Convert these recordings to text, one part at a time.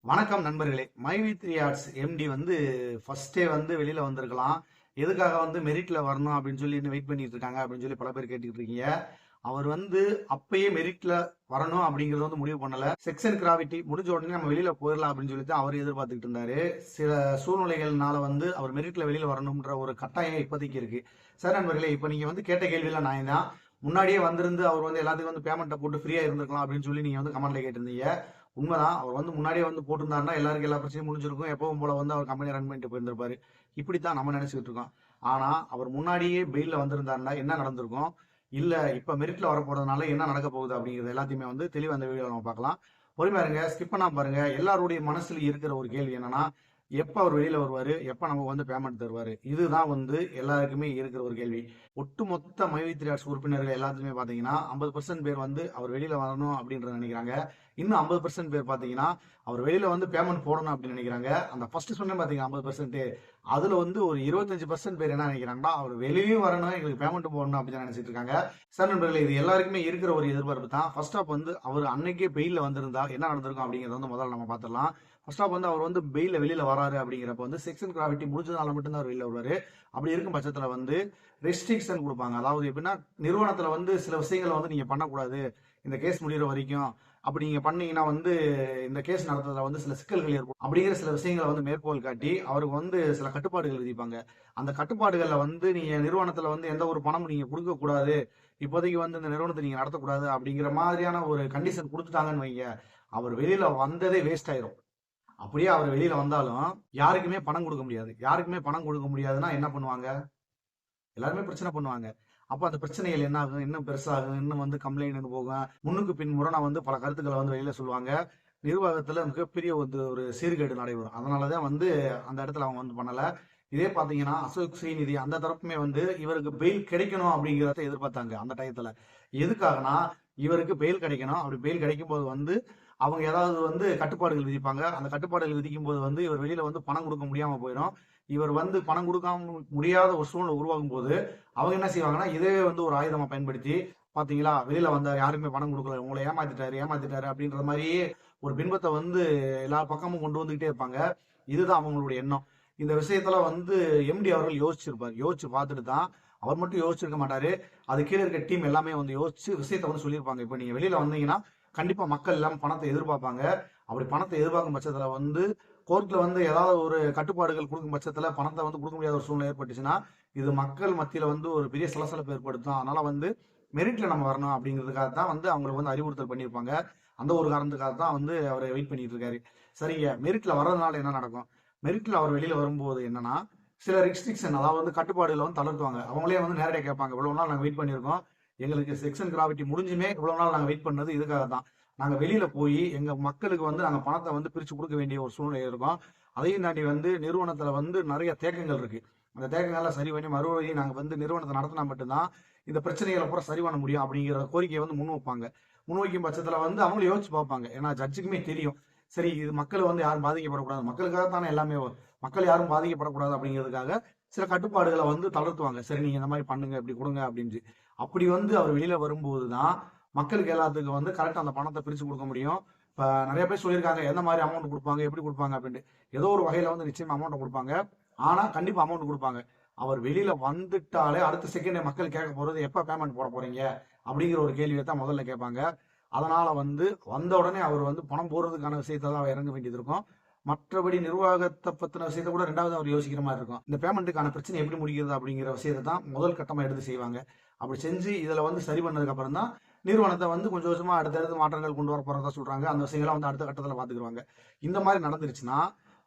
வணக்கம் நண்பர்களே. மைவி3 arts empty வந்து ஃபர்ஸ்டே வந்து வெளியில வந்திருக்கலாம். எதுக்காக வந்து மெரிட்ல வரணும் அப்படின்னு சொல்லி இன்னும் வெயிட் பண்ணிட்டு இருக்காங்க அப்படின்னு சொல்லி பல பேர் கேட்டுக்கிட்டு இருக்கீங்க. அவர் வந்து அப்பயே மெரிட்ல வரணும் அப்படிங்கறத வந்து முடிவு பண்ணல. செக்ஷன் கிராவிட்டி முடிஞ்ச உடனே நம்ம வெளியில போயிடலாம் அப்படின்னு சொல்லி தான் அவர் எதிர்பார்த்துக்கிட்டு இருந்தாரு. சில சூழ்நிலைகள்னால வந்து அவர் மெரிட்ல வெளியில வரணும்ன்ற ஒரு கட்டாயம் இப்போதைக்கு இருக்கு. சார் நண்பர்களே, இப்போ நீங்க வந்து கேட்ட கேள்வியெல்லாம் நான் தான் முன்னாடியே வந்திருந்து அவர் வந்து எல்லாத்துக்கும் வந்து பேமெண்ட்டை போட்டு ஃப்ரீயா இருந்திருக்கலாம் அப்படின்னு சொல்லி நீங்க வந்து கமெண்ட்ல கேட்டிருந்தீங்க. உண்மைதான். அவர் வந்து முன்னாடியே வந்து போட்டிருந்தாருன்னா எல்லாருக்கும் எல்லா பிரச்சனையும் முடிஞ்சிருக்கும். எப்பவும் போல வந்து அவர் கம்பெனி ரன் பண்ணிட்டு போயிருந்திருப்பாரு. இப்படித்தான் நம்ம நினைச்சுக்கிட்டு இருக்கோம். ஆனா அவர் முன்னாடியே பெயில்ல வந்திருந்தாருன்னா என்ன நடந்திருக்கும்? இல்ல இப்ப மெரிட்ல வரப்போறதுனால என்ன நடக்க போகுது அப்படிங்கிறது எல்லாத்தையுமே வந்து தெளிவா அந்த வீடியோல நம்ம பார்க்கலாம். பொறுமையா இருங்க, ஸ்கிப் பண்ணாம பாருங்க. எல்லாருடைய மனசுல இருக்கிற ஒரு கேள்வி என்னன்னா, எப்ப அவர் வெளியில வருவாரு, எப்ப நமக்கு வந்து பேமெண்ட் தருவாரு, இதுதான் வந்து எல்லாருக்குமே இருக்கிற ஒரு கேள்வி. ஒட்டுமொத்த மைவி3 ஆர்ட்ஸ் உறுப்பினர்கள் எல்லாத்துக்குமே பாத்தீங்கன்னா 50% பேர் வந்து அவர் வெளியில வரணும் அப்படின்றத நினைக்கிறாங்க. இன்னும் 50% பேர் பாத்தீங்கன்னா அவர் வெளியில வந்து பேமெண்ட் போடணும் அப்படின்னு நினைக்கிறாங்க. அந்த ஃபர்ஸ்ட் சொன்ன பாத்தீங்கன்னா 50%, அதுல வந்து ஒரு 25% பேர் என்ன நினைக்கிறாங்கன்னா அவர் வெளியிலயும் வரணும், எங்களுக்கு பேமெண்ட் போடணும் அப்படின்னு நினைச்சிட்டு இருக்காங்க. சார் நண்பர்களே, இது எல்லாருக்குமே இருக்கிற ஒரு எதிர்பார்ப்பு தான். ஃபர்ஸ்ட் ஆஃப் வந்து அவர் அன்னைக்கே பெயில்ல வந்திருந்தா என்ன நடந்திருக்கும் அப்படிங்கறத வந்து முதல்ல நம்ம பாத்திரலாம். ஃபர்ஸ்ட் ஆஃப் வந்து அவர் வந்து பெயில்ல வெளியில வராரு அப்படிங்கிறப்ப வந்து செக்ஷன் கிராவிட்டி முடிஞ்சதுனால மட்டும்தான் அவர் வெளியில வருவாரு. அப்படி இருக்கும் பட்சத்துல வந்து ரெஸ்ட்ரிக்ஷன் கொடுப்பாங்க. அதாவது எப்படின்னா, நிறுவனத்துல வந்து சில விஷயங்களை வந்து நீங்க பண்ணக்கூடாது, இந்த கேஸ் முடிகிற வரைக்கும். அப்படி நீங்க பண்ணீங்கன்னா வந்து இந்த கேஸ் நடத்துறதுல வந்து சில சிக்கல்கள் ஏற்படும் அப்படிங்கிற சில விஷயங்களை வந்து மேற்கோள் காட்டி அவருக்கு வந்து சில கட்டுப்பாடுகள் விதிப்பாங்க. அந்த கட்டுப்பாடுகள்ல வந்து நீங்க நிறுவனத்துல வந்து எந்த ஒரு பணமும் நீங்க கொடுக்க கூடாது, இப்போதைக்கு வந்து இந்த நிறுவனத்தை நீங்க நடத்தக்கூடாது அப்படிங்கிற மாதிரியான ஒரு கண்டிஷன் கொடுத்துட்டாங்கன்னு வைங்க, அவர் வெளியில வந்ததே வேஸ்ட் ஆயிரும். அப்படியே அவர் வெளியில வந்தாலும் யாருக்குமே பணம் கொடுக்க முடியாது. யாருக்குமே பணம் கொடுக்க முடியாதுன்னா என்ன பண்ணுவாங்க? எல்லாருமே பிரச்சனை பண்ணுவாங்க. அப்ப அந்த பிரச்சனைகள் என்ன ஆகும்? இன்னும் பெருசாகும். இன்னும் வந்து கம்ப்ளைண்ட் போகும். முன்னுக்கு பின் முரணா வந்து பல கருத்துக்களை வந்து வெளியில சொல்லுவாங்க. நிர்வாகத்துல மிகப்பெரிய வந்து ஒரு சீர்கேடு நடைபெறும். அதனாலதான் வந்து அந்த இடத்துல அவங்க வந்து பண்ணல. இதே பாத்தீங்கன்னா அசோக் ஸ்ரீநிதி அந்த தரப்புமே வந்து இவருக்கு பெயில் கிடைக்கணும் அப்படிங்கிறத எதிர்பார்த்தாங்க அந்த டயத்துல. எதுக்காகனா, இவருக்கு பெயில் கிடைக்கணும். அப்படி பெயில் கிடைக்கும் போது வந்து அவங்க ஏதாவது வந்து கட்டுப்பாடுகள் விதிப்பாங்க. அந்த கட்டுப்பாடுகள் விதிக்கும் போது வந்து இவர் வெளியில வந்து பணம் கொடுக்க முடியாம போயிடும். இவர் வந்து பணம் கொடுக்காம முடியாத ஒரு சூழ்நிலை உருவாகும் போது அவங்க என்ன செய்வாங்கன்னா, இதே வந்து ஒரு ஆயுதமா பயன்படுத்தி, பாத்தீங்களா வெளியில வந்த யாருக்குமே பணம் கொடுக்கல, உங்களை ஏமாத்திட்டாரு ஏமாத்திட்டாரு அப்படின்ற மாதிரியே ஒரு பின்பத்தை வந்து எல்லா பக்கமும் கொண்டு வந்துகிட்டே இருப்பாங்க. இதுதான் அவங்களுடைய எண்ணம். இந்த விஷயத்துல வந்து எம்டி அவர்கள் யோசிச்சிருப்பார். யோசிச்சு பார்த்துட்டு தான், அவர் மட்டும் யோசிச்சிருக்க மாட்டாரு, அது கீழே இருக்க டீம் எல்லாமே வந்து யோசிச்சு விஷயத்த வந்து சொல்லியிருப்பாங்க. இப்ப நீங்க வெளியில வந்தீங்கன்னா கண்டிப்பா மக்கள் எல்லாம் பணத்தை எதிர்பார்ப்பாங்க. அப்படி பணத்தை எதிர்பார்க்கும் பட்சத்துல வந்து கோர்ட்ல வந்து ஏதாவது ஒரு கட்டுப்பாடுகள் கொடுக்கும் பட்சத்துல பணத்தை வந்து கொடுக்க முடியாத ஒரு சூழ்நிலை ஏற்பட்டுச்சுன்னா, இது மக்கள் மத்தியில வந்து ஒரு பெரிய சலசலப்பு ஏற்படுத்தும். அதனால வந்து மெரிட்ல நம்ம வரணும் அப்படிங்கிறதுக்காக தான் வந்து அவங்களுக்கு வந்து அறிவுறுத்தல் பண்ணியிருப்பாங்க. அந்த ஒரு காரணத்துக்காக தான் வந்து அவர் வெயிட் பண்ணிட்டு இருக்காரு. சரிங்க, மெரிட்ல வர்றதுனால என்ன நடக்கும்? மெரிட்ல அவர் வெளியில வரும்போது என்னன்னா, சில ரெஸ்ட்ரிக்ஷன், அதாவது வந்து கட்டுப்பாடுகளை வந்து தளர்த்துவாங்க. அவங்களே வந்து நேரடியாக கேட்பாங்க, இவ்வளவு நாள் நாங்க வெயிட் பண்ணியிருக்கோம், எங்களுக்கு செக்ஷன் கிராவிட்டி முடிஞ்சுமே இவ்வளவு நாள் நாங்க வெயிட் பண்ணது இதுக்காக தான். நாங்க வெளியில போய் எங்க மக்களுக்கு வந்து நாங்க பணத்தை வந்து பிரிச்சு கொடுக்க வேண்டிய ஒரு சூழ்நிலை இருக்கும். அதையும் தாண்டி வந்து நிறுவனத்துல வந்து நிறைய தேக்கங்கள் இருக்கு. அந்த தேக்கங்களை சரி பண்ணி மறுபடியும் நாங்க வந்து நிறுவனத்தை நடத்தினா மட்டும்தான் இந்த பிரச்சனைகளை பூரா சரி பண்ண முடியும் அப்படிங்கிற கோரிக்கையை வந்து முன் வைப்பாங்க. முன்வைக்கும் பட்சத்துல வந்து அவங்களும் யோசிச்சு பார்ப்பாங்க. ஏன்னா ஜட்ஜுக்குமே தெரியும், சரி இது மக்கள் வந்து யாரும் பாதிக்கப்படக்கூடாது, மக்களுக்காக தானே எல்லாமே, மக்கள் யாரும் பாதிக்கப்படக்கூடாது அப்படிங்கிறதுக்காக சில கட்டுப்பாடுகளை வந்து தளர்த்துவாங்க. சரி நீங்க இந்த மாதிரி பண்ணுங்க, இப்படி கொடுங்க அப்படின்னு. அப்படி வந்து அவர் வெளியில வரும்போது தான் மக்களுக்கு எல்லாத்துக்கும் வந்து கரெக்டா அந்த பணத்தை பிரிச்சு கொடுக்க முடியும். இப்ப நிறைய பேர் சொல்லியிருக்காங்க எந்த மாதிரி அமௌண்ட் கொடுப்பாங்க, எப்படி கொடுப்பாங்க அப்படின்ட்டு. ஏதோ ஒரு வகையில வந்து நிச்சயமா அமௌண்ட் கொடுப்பாங்க. ஆனா கண்டிப்பா அமௌண்ட் கொடுப்பாங்க. அவர் வெளியில வந்துட்டாலே அடுத்த செகண்ட் மக்கள் கேட்க போறது, எப்ப பேமெண்ட் போட போறீங்க அப்படிங்கிற ஒரு கேள்வியை தான் முதல்ல கேட்பாங்க. அதனால வந்து வந்த உடனே அவர் வந்து பணம் போடுறதுக்கான விஷயத்தை தான் அவர் இறங்க வேண்டியது இருக்கும். மற்றபடி நிர்வாகத்தை பத்தின விஷயத்த கூட ரெண்டாவது அவர் யோசிக்கிற மாதிரி இருக்கும். இந்த பேமெண்ட்டுக்கான பிரச்சனை எப்படி முடிக்கிறது அப்படிங்கிற விஷயத்தை தான் முதல் கட்டமா எடுத்து செய்வாங்க. அப்படி செஞ்சு இதுல வந்து சரி பண்ணதுக்கு அப்புறம் தான் நிறுவனத்தை வந்து கொஞ்சம் கொஞ்சமா அடுத்தடுத்து மாற்றங்கள் கொண்டு வர போறதா சொல்றாங்க. அந்த விஷயங்களை வந்து அடுத்த கட்டத்துல பாத்துக்குவாங்க. இந்த மாதிரி நடந்துருச்சுன்னா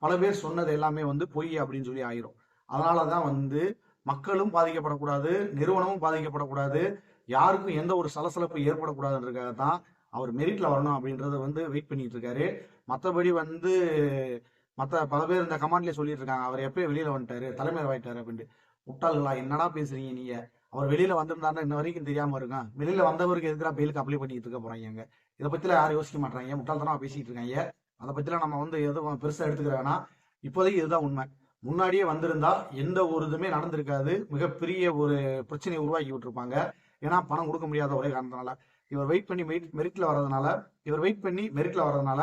பல பேர் சொன்னது எல்லாமே வந்து பொய் அப்படின்னு சொல்லி ஆயிரும். அதனாலதான் வந்து மக்களும் பாதிக்கப்படக்கூடாது, நிறுவனமும் பாதிக்கப்படக்கூடாது, யாருக்கும் எந்த ஒரு சலசலப்பு ஏற்படக்கூடாதுன்றதுக்காக தான் அவர் மெரிட்ல வரணும் அப்படின்றத வந்து வெயிட் பண்ணிட்டு இருக்காரு. மற்றபடி வந்து மற்ற பல பேர் இந்த கமாண்ட்லயே சொல்லிட்டு இருக்காங்க, அவர் எப்பயும் வெளியில வந்துட்டாரு, தலைமையில் ஆயிட்டாரு அப்படின்ட்டு. முட்டாள்களா, என்னடா பேசுறீங்க நீங்க? அவர் வெளியில வந்திருந்தாருன்னா இன்ன வரைக்கும் தெரியாம இருக்கும். வெளியில வந்தவருக்கு எதுக்குடா பெயிலுக்கு அப்ளை பண்ணிட்டு இருக்க போறாங்க? இதை பத்திலாம் யாரும் யோசிக்க மாட்டாங்க, முட்டாள்தனமா பேசிட்டு இருக்காங்க. அதை பத்திலாம் நம்ம வந்து எதுவும் பெருசா எடுத்துக்கிறேன்னா, இப்போதைக்கு இதுதான் உண்மை. முன்னாடியே வந்திருந்தா எந்த ஒரு இதுவுமே நடந்திருக்காது. மிகப்பெரிய ஒரு பிரச்சனையை உருவாக்கி விட்டுருப்பாங்க. ஏன்னா பணம் கொடுக்க முடியாத ஒரே காரணத்தினால. இவர் வெயிட் பண்ணி மெரிட்ல வர்றதுனால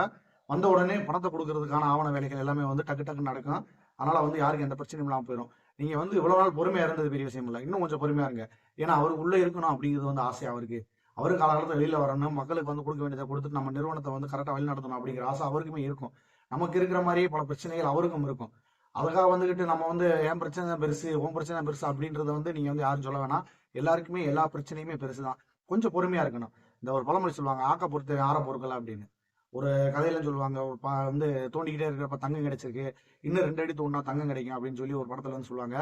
வந்த உடனே பணத்தை கொடுக்கறதுக்கான ஆவண வேலைகள் எல்லாமே வந்து டக்கு டக்கு நடக்கும். அதனால வந்து யாருக்கும் எந்த பிரச்சனையும் இல்லாமல் போயிடும். நீங்க வந்து இவ்வளவு நாள் பொறுமையா இருந்தது பெரிய விஷயம் இல்லை, இன்னும் கொஞ்சம் பொறுமையா இருங்க. ஏன்னா அவருக்கு உள்ள இருக்கணும் அப்படிங்கிறது வந்து ஆசை அவருக்கு. அவரும் காலகாலத்தில் வெளியில வரணும், மக்களுக்கு வந்து கொடுக்க வேண்டியதை கொடுத்துட்டு நம்ம நிறுவனத்தை வந்து கரெக்டாக வழி நடத்தணும் அப்படிங்கிற ஆசை அவருக்குமே இருக்கும். நமக்கு இருக்கிற மாதிரியே பல பிரச்சனைகள் அவருக்கும் இருக்கும். அதுக்காக வந்துகிட்டு நம்ம வந்து என் பிரச்சனை தான் பெருசு, உன் பிரச்சனை தான் பெருசு அப்படின்றத வந்து நீங்க வந்து யாரும் சொல்ல வேணாம். எல்லாருக்குமே எல்லா பிரச்சனையுமே பெருசுதான். கொஞ்சம் பொறுமையா இருக்கணும். இந்த ஒரு பழமொழி சொல்லுவாங்க, ஆக்க பொறுத்து ஆற பொறுக்கல அப்படின்னு. ஒரு கதையில சொல்லுவாங்க, ஒரு வந்து தோண்டிக்கிட்டே இருக்கிறப்ப தங்கம் கிடைச்சிருக்கு, இன்னும் 2 அடி தோண்டினா தங்கம் கிடைக்கும் அப்படின்னு சொல்லி ஒரு படத்துல வந்து சொல்லுவாங்க.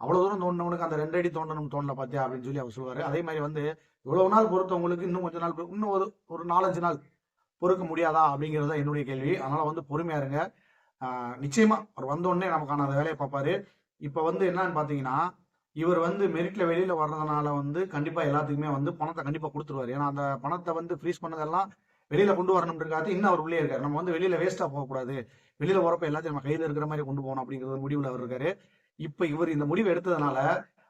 அவ்வளவு தூரம் தோண்டினவனுக்கு அந்த 2 அடி தோண்டணும் தோண்டல பாத்தியா அப்படின்னு சொல்லி அவர் சொல்லுவாரு. அதே மாதிரி வந்து இவ்வளவு நாள் பொறுத்தவங்களுக்கு இன்னும் கொஞ்ச நாள் இன்னும் ஒரு ஒரு 4-5 நாள் பொறுக்க முடியாதா அப்படிங்கிறது என்னுடைய கேள்வி. அதனால வந்து பொறுமையா இருங்க. நிச்சயமா அவர் வந்த உடனே நமக்கான அந்த வேலையை பார்ப்பாரு. இப்ப வந்து என்னன்னு பாத்தீங்கன்னா, இவர் வந்து மெரிட்ல வெளியில வர்றதுனால வந்து கண்டிப்பா எல்லாத்துக்குமே வந்து பணத்தை கண்டிப்பா கொடுத்துருவாரு. ஏன்னா அந்த பணத்தை வந்து ஃப்ரீஸ் பண்ணதெல்லாம் வெளியில கொண்டு வரணும்ன்றதுக்காக இன்னும் அவர் உள்ளே இருக்காரு. நம்ம வந்து வெளியில வேஸ்டா போகக்கூடாது, வெளியில வரப்ப எல்லாத்தையும் நம்ம கையில இருக்கிற மாதிரி கொண்டு போகணும் அப்படிங்கிற முடிவுல அவர் இருக்காரு. இப்ப இவர் இந்த முடிவு எடுத்ததுனால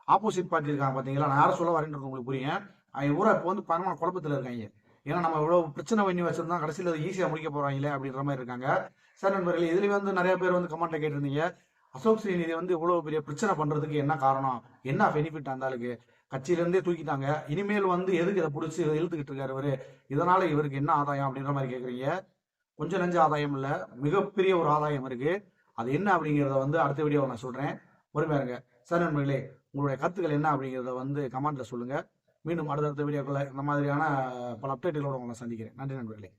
ஆப்போசிட் பார்ட்டி இருக்காங்க பாத்தீங்களா, நான் யாரை சொல்ல வரேன்றது உங்களுக்கு புரியும். அவங்க பூரா இப்போ வந்து பரம குழப்பத்துல இருக்காங்க. ஏன்னா நம்ம இவ்வளவு பிரச்சனை பண்ணி வச்சிருந்தோம், கடைசியில் அதை ஈஸியா முடிக்க போறாங்களே அப்படின்ற மாதிரி இருக்காங்க. சார் நண்பர்களே, இதுலயும் வந்து நிறைய பேர் வந்து கமெண்ட்ல கேட்டிருந்தீங்க, அசோக் ஸ்ரீநிதி வந்து இவ்வளவு பெரிய பிரச்சனை பண்றதுக்கு என்ன காரணம், என்ன பெனிஃபிட் அந்த ஆளுக்கு, கட்சியில இருந்தே தூக்கிட்டாங்க, இனிமேல் வந்து எதுக்கு இதை பிடிச்சி இழுத்துக்கிட்டு இருக்காரு இவரு, இதனால இவருக்கு என்ன ஆதாயம் அப்படின்ற மாதிரி கேக்குறீங்க. கொஞ்சம் நஞ்ச ஆதாயம் இல்ல, மிகப்பெரிய ஒரு ஆதாயம் இருக்கு. அது என்ன அப்படிங்கிறத வந்து அடுத்த வீடியோவை நான் சொல்றேன். பொறுமையா இருங்க. சார் நண்பர்களே, உங்களுடைய கருத்துக்கள் என்ன அப்படிங்கிறத வந்து கமெண்ட்ல சொல்லுங்க. மீண்டும் அடுத்தடுத்த வீடியோக்களை இந்த மாதிரியான பல அப்டேட்டுகளோட உங்களை சந்திக்கிறேன். நன்றி நண்பர்களே.